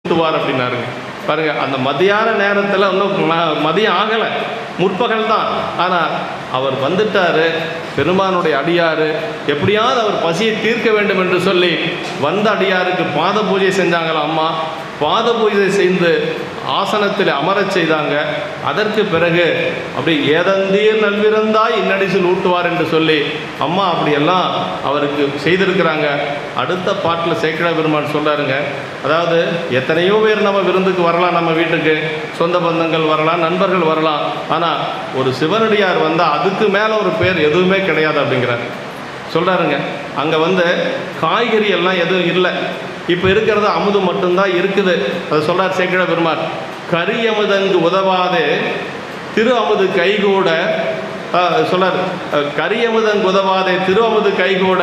ஊட்டுவார் அப்படின்னாருங்க. பாருங்க, அந்த மதியான நேரத்தில் இன்னும் மதியம் ஆகலை, முற்பகல் தான். ஆனால் அவர் வந்துட்டார், பெருமானுடைய அடியார். எப்படியாவது அவர் பசியை தீர்க்க வேண்டும் என்று சொல்லி வந்த அடியாருக்கு பாத பூஜை செஞ்சாங்களா அம்மா. பாத பூஜை செய்து ஆசனத்தில் அமரச் செய்தாங்க. அதற்கு பிறகு அப்படி ஏதந்தீர் நல்விருந்தாய் இன்னடிசில் ஊட்டுவார் என்று சொல்லி அம்மா அப்படியெல்லாம் அவருக்கு செய்திருக்கிறாங்க. அடுத்த பாட்டில் சேக்கிழ பெருமான் சொல்கிறாருங்க, அதாவது எத்தனையோ பேர் நம்ம விருந்துக்கு வரலாம், நம்ம வீட்டுக்கு சொந்த பந்தங்கள் வரலாம், நண்பர்கள் வரலாம். ஆனால் ஒரு சிவனடியார் வந்தால் அதுக்கு மேலே ஒரு பேர் எதுவுமே கிடையாது அப்படிங்கிறார் சொல்கிறாருங்க. அங்கே காய்கறி எல்லாம் எதுவும் இல்லை, இப்போ இருக்கிறது அமுது மட்டும்தான் இருக்குது. அதை சொல்கிறார் சேக்கிழ பெருமான். கரி அமுதங்கு உதவாதே திரு அமுது கைகூட சொல்றார். கரி அமுதங்கு உதவாதே திரு அமுது கைகூட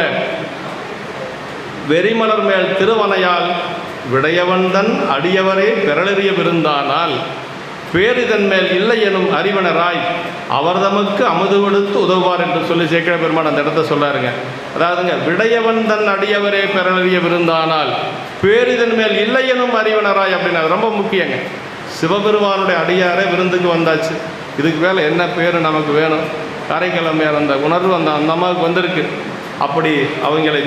வெறிமலர் மேல் திருவனையால் விடையவன்தன் அடியவரே பெறலறிய விருந்தானால் பேரிதன் மேல் இல்லை எனும் அறிவனராய் அவர் தமக்கு அமுது கொடுத்து உதவுவார் என்று சொல்லி சேக்கிழ பெருமான் அந்த இடத்த சொல்றாருங்க. அதாவதுங்க, விடையவன் தன் அடியவரே பெறலறிய விருந்தானால் பேரிதன் மேல் இல்லை எனும் அறிவனராய் அப்படின்னு ரொம்ப முக்கியங்க. சிவபெருமானுடைய அடியாரே விருந்துக்கு வந்தாச்சு, இதுக்கு மேலே என்ன பேர் நமக்கு வேணும்? காரைக்கிழமையார் அந்த உணர்வு அந்த அம்மாவுக்கு வந்திருக்கு. அப்படி அவங்களை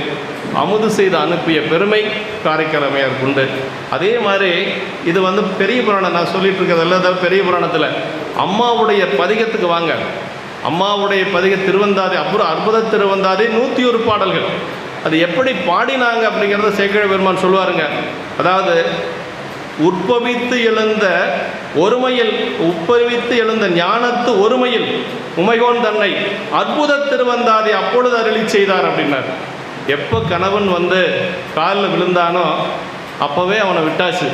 அமுது செய்து அனுப்பிய பெருமை காரைக்கிழமையாருக்கு உண்டு. அதே மாதிரி இது பெரிய புராணம் நான் சொல்லிட்டு இருக்கிறது பெரிய புராணத்தில் அம்மாவுடைய பதிகத்துக்கு வாங்க. அம்மாவுடைய பதிக திருவந்தாதி, அப்புறம் அற்புத திருவந்தாதி 101 பாடல்கள். அது எப்படி பாடினாங்க அப்படிங்கிறத சேக்கிழ பெருமான் சொல்லுவாருங்க. அதாவது உற்பவித்து எழுந்த ஞானத்து ஒருமையில் உமைகோன் தன்னை அற்புத திருவந்தாதி அப்பொழுது அருளி செய்தார் அப்படின்னார். எப்போ கணவன் காலில் விழுந்தானோ அப்போவே அவனை விட்டாச்சு.